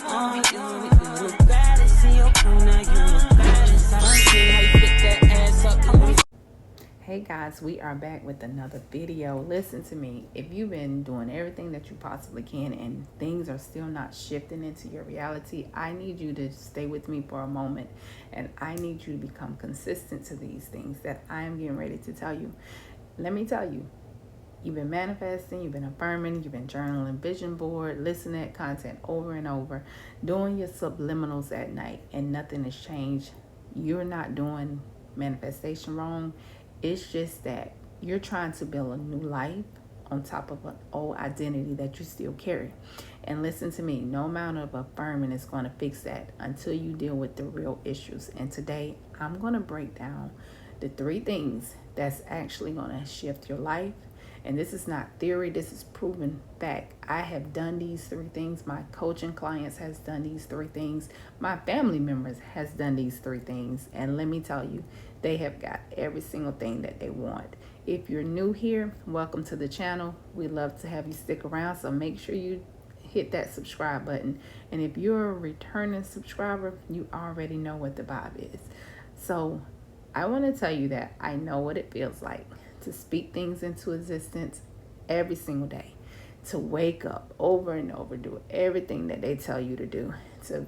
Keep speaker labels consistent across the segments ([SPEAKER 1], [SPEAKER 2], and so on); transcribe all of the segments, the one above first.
[SPEAKER 1] You look bad in your crew, now you look bad inside. See how you pick that ass up.
[SPEAKER 2] Hey guys, we are back with another video. Listen to me. If you've been doing everything that you possibly can and things are still not shifting into your reality, I need you to stay with me for a moment, and I need you to become consistent to these things that I am getting ready to tell you. Let me tell you, you've been manifesting, you've been affirming, you've been journaling, vision board, listening to content over and over, doing your subliminals at night, and nothing has changed. You're not doing manifestation wrong. It's just that you're trying to build a new life on top of an old identity that you still carry. And listen to me, no amount of affirming is going to fix that until you deal with the real issues. And today, I'm going to break down the 3 things that's actually going to shift your life. And this is not theory, this is proven fact. I have done these 3 things. My coaching clients has done these 3 things. My family members has done these 3 things. And let me tell you, they have got every single thing that they want. If you're new here, welcome to the channel. We love to have you stick around, so make sure you hit that subscribe button. And if you're a returning subscriber, you already know what the vibe is. So I want to tell you that I know what it feels like to speak things into existence every single day, to wake up over and over, do everything that they tell you to do, to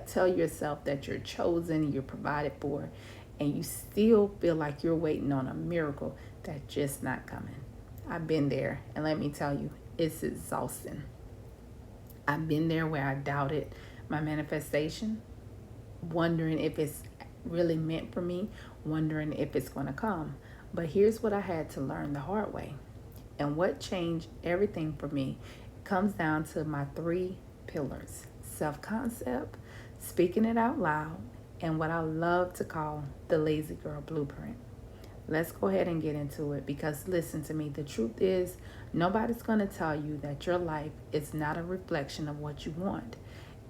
[SPEAKER 2] tell yourself that you're chosen, you're provided for, and you still feel like you're waiting on a miracle that's just not coming. I've been there, and let me tell you, it's exhausting. I've been there where I doubted my manifestation, wondering if it's really meant for me, wondering if it's going to come. But here's what I had to learn the hard way. And what changed everything for me comes down to my 3 pillars: self-concept, speaking it out loud, and what I love to call the lazy girl blueprint. Let's go ahead and get into it, because listen to me, the truth is nobody's going to tell you that your life is not a reflection of what you want.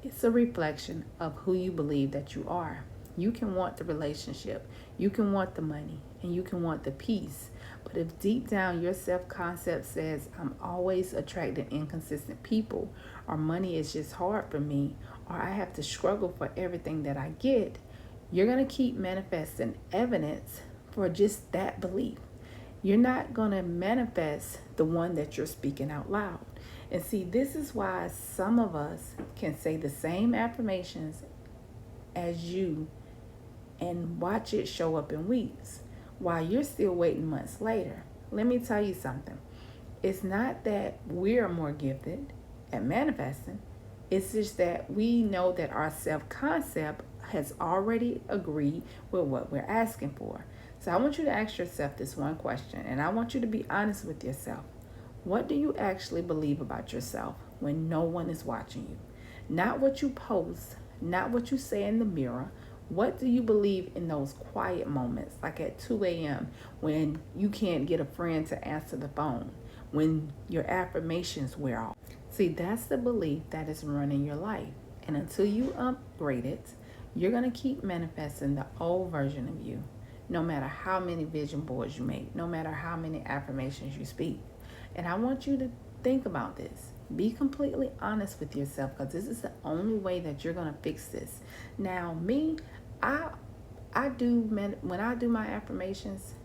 [SPEAKER 2] It's a reflection of who you believe that you are. You can want the relationship, you can want the money, and you can want the peace. But if deep down your self-concept says, I'm always attracting inconsistent people, or money is just hard for me, or I have to struggle for everything that I get, you're going to keep manifesting evidence for just that belief. You're not going to manifest the one that you're speaking out loud. And see, this is why some of us can say the same affirmations as you and watch it show up in weeks while you're still waiting months later. Let me tell you something. It's not that we're more gifted at manifesting. It's just that we know that our self-concept has already agreed with what we're asking for. So I want you to ask yourself this one question, and I want you to be honest with yourself. What do you actually believe about yourself when no one is watching you? Not what you post, not what you say in the mirror. What do you believe in those quiet moments, like at 2 a.m. when you can't get a friend to answer the phone, when your affirmations wear off? See, that's the belief that is running your life. And until you upgrade it, you're going to keep manifesting the old version of you, no matter how many vision boards you make, no matter how many affirmations you speak. And I want you to think about this. Be completely honest with yourself, because this is the only way that you're going to fix this. Now, me, when I do my affirmations,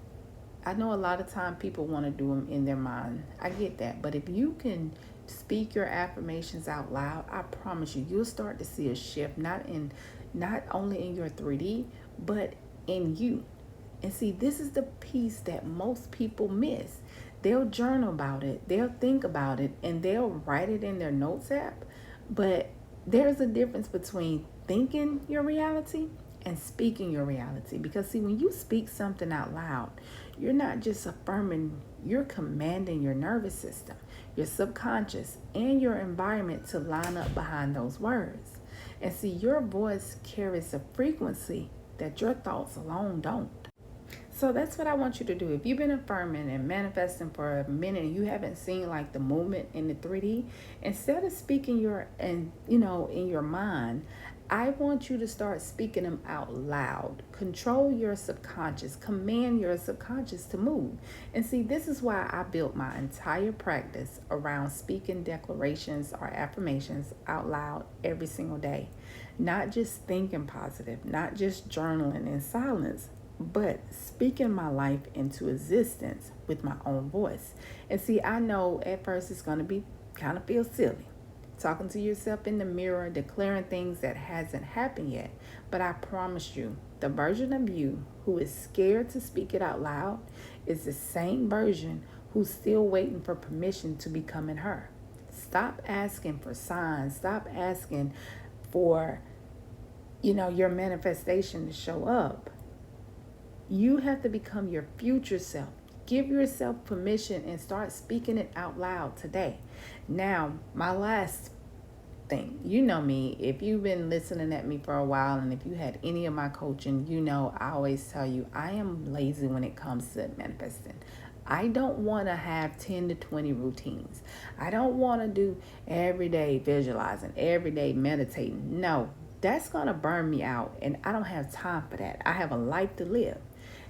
[SPEAKER 2] I know a lot of time people want to do them in their mind. I get that. But if you can speak your affirmations out loud, I promise you, you'll start to see a shift, not only in your 3D, but in you. And see, this is the piece that most people miss. They'll journal about it, they'll think about it, and they'll write it in their notes app. But there's a difference between thinking your reality and speaking your reality. Because see, when you speak something out loud, you're not just affirming, you're commanding your nervous system, your subconscious, and your environment to line up behind those words. And see, your voice carries a frequency that your thoughts alone don't. So that's what I want you to do. If you've been affirming and manifesting for a minute and you haven't seen like the movement in the 3D, instead of speaking in your mind, I want you to start speaking them out loud. Control your subconscious. Command your subconscious to move. And see, this is why I built my entire practice around speaking declarations or affirmations out loud every single day. Not just thinking positive, not just journaling in silence, but speaking my life into existence with my own voice. And see, I know at first it's going to be kind of feel silly talking to yourself in the mirror, declaring things that hasn't happened yet. But I promise you, the version of you who is scared to speak it out loud is the same version who's still waiting for permission to become in her. Stop asking for signs. Stop asking for, your manifestation to show up. You have to become your future self. Give yourself permission and start speaking it out loud today. Now, my last thing, you know me, if you've been listening at me for a while and if you had any of my coaching, I always tell you I am lazy when it comes to manifesting. I don't want to have 10 to 20 routines. I don't want to do every day visualizing, every day meditating. No, that's going to burn me out and I don't have time for that. I have a life to live.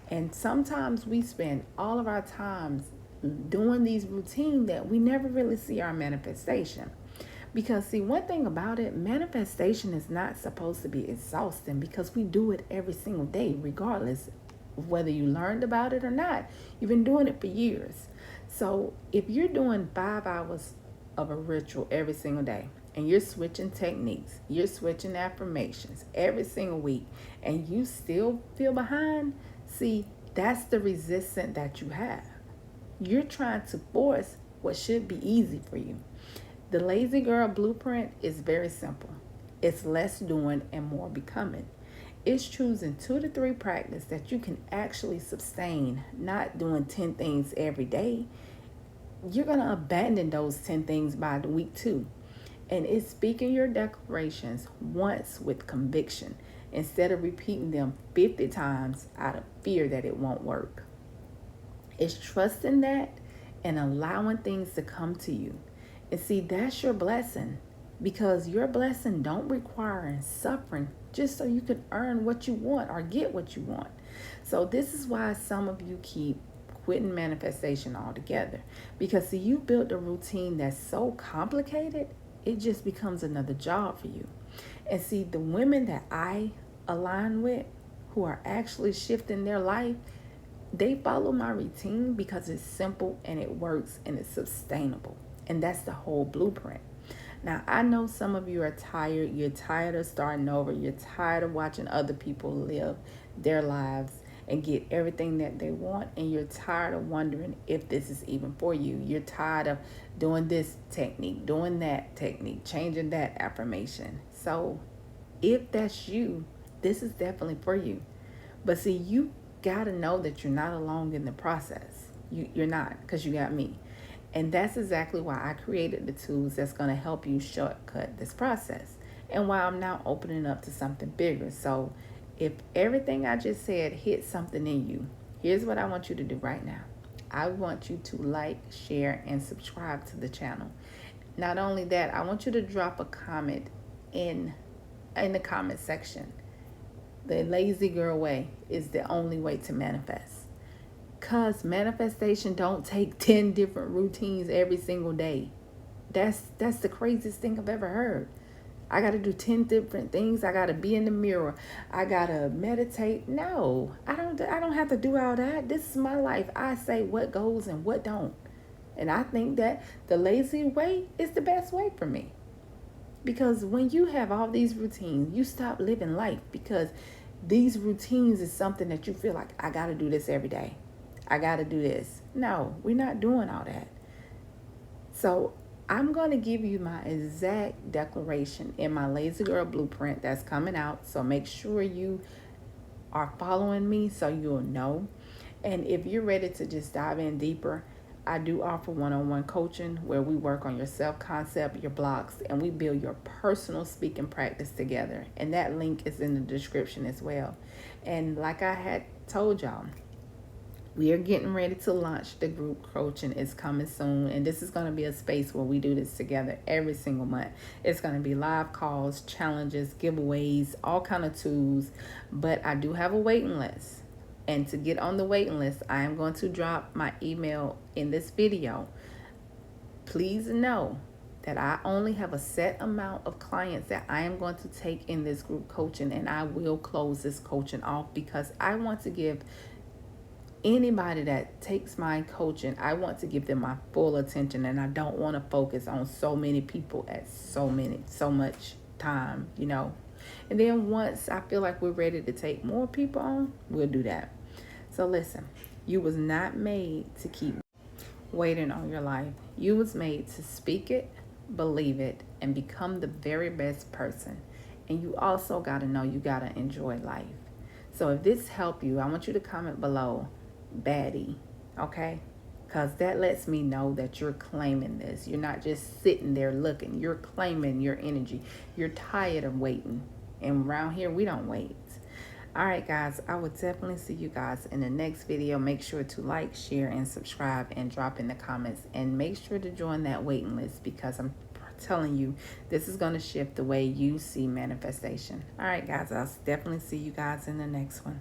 [SPEAKER 2] And sometimes we spend all of our times doing these routines that we never really see our manifestation. Because see, one thing about it, manifestation is not supposed to be exhausting because we do it every single day, regardless of whether you learned about it or not. You've been doing it for years. So if you're doing 5 hours of a ritual every single day, and you're switching techniques, you're switching affirmations every single week, and you still feel behind, see, that's the resistance that you have. You're trying to force what should be easy for you. The Lazy Girl Blueprint is very simple. It's less doing and more becoming. It's choosing 2 to 3 practices that you can actually sustain, not doing 10 things every day. You're going to abandon those 10 things by the week 2. And it's speaking your declarations once with conviction instead of repeating them 50 times out of fear that it won't work. It's trusting that and allowing things to come to you. And see, that's your blessing, because your blessing don't require suffering just so you can earn what you want or get what you want. So this is why some of you keep quitting manifestation altogether, because see, you built a routine that's so complicated, it just becomes another job for you. And see, the women that I align with who are actually shifting their life, they follow my routine because it's simple and it works and it's sustainable. And that's the whole blueprint. Now, I know some of you are tired. You're tired of starting over. You're tired of watching other people live their lives and get everything that they want. And you're tired of wondering if this is even for you. You're tired of doing this technique, doing that technique, changing that affirmation. So if that's you, this is definitely for you. But see, you got to know that you're not alone in the process. You're not, because you got me. And that's exactly why I created the tools that's going to help you shortcut this process. And why I'm now opening up to something bigger. So if everything I just said hit something in you, here's what I want you to do right now. I want you to like, share, and subscribe to the channel. Not only that, I want you to drop a comment in the comment section. The Lazy Girl way is the only way to manifest. Because manifestation don't take 10 different routines every single day. That's the craziest thing I've ever heard. I got to do 10 different things. I got to be in the mirror. I got to meditate. No, I don't have to do all that. This is my life. I say what goes and what don't. And I think that the lazy way is the best way for me. Because when you have all these routines, you stop living life, because these routines is something that you feel like, I got to do this every day. I got to do this. No, we're not doing all that. So I'm going to give you my exact declaration in my Lazy Girl Blueprint that's coming out. So make sure you are following me so you'll know. And if you're ready to just dive in deeper, I do offer one-on-one coaching where we work on your self-concept, your blocks, and we build your personal speaking practice together. And that link is in the description as well. And like I had told y'all, We are getting ready to launch the group coaching. It's coming soon. And this is going to be a space where we do this together every single month. It's going to be live calls, challenges, giveaways, all kind of tools. But I do have a waiting list. And to get on the waiting list, I am going to drop my email in this video. Please know that I only have a set amount of clients that I am going to take in this group coaching. And I will close this coaching off because I want to give anybody that takes my coaching, I want to give them my full attention, and I don't want to focus on so many people at so much time, you know. And then once I feel like we're ready to take more people on, we'll do that. So listen, you was not made to keep waiting on your life. You was made to speak it, believe it, and become the very best person. And you also got to know you got to enjoy life. So if this helped you, I want you to comment below baddie, okay? Because that lets me know that you're claiming this. You're not just sitting there looking. You're claiming your energy. You're tired of waiting. And around here, we don't wait. All right, guys, I will definitely see you guys in the next video. Make sure to like, share, and subscribe, and drop in the comments. And make sure to join that waiting list because I'm telling you, this is going to shift the way you see manifestation. All right, guys, I'll definitely see you guys in the next one.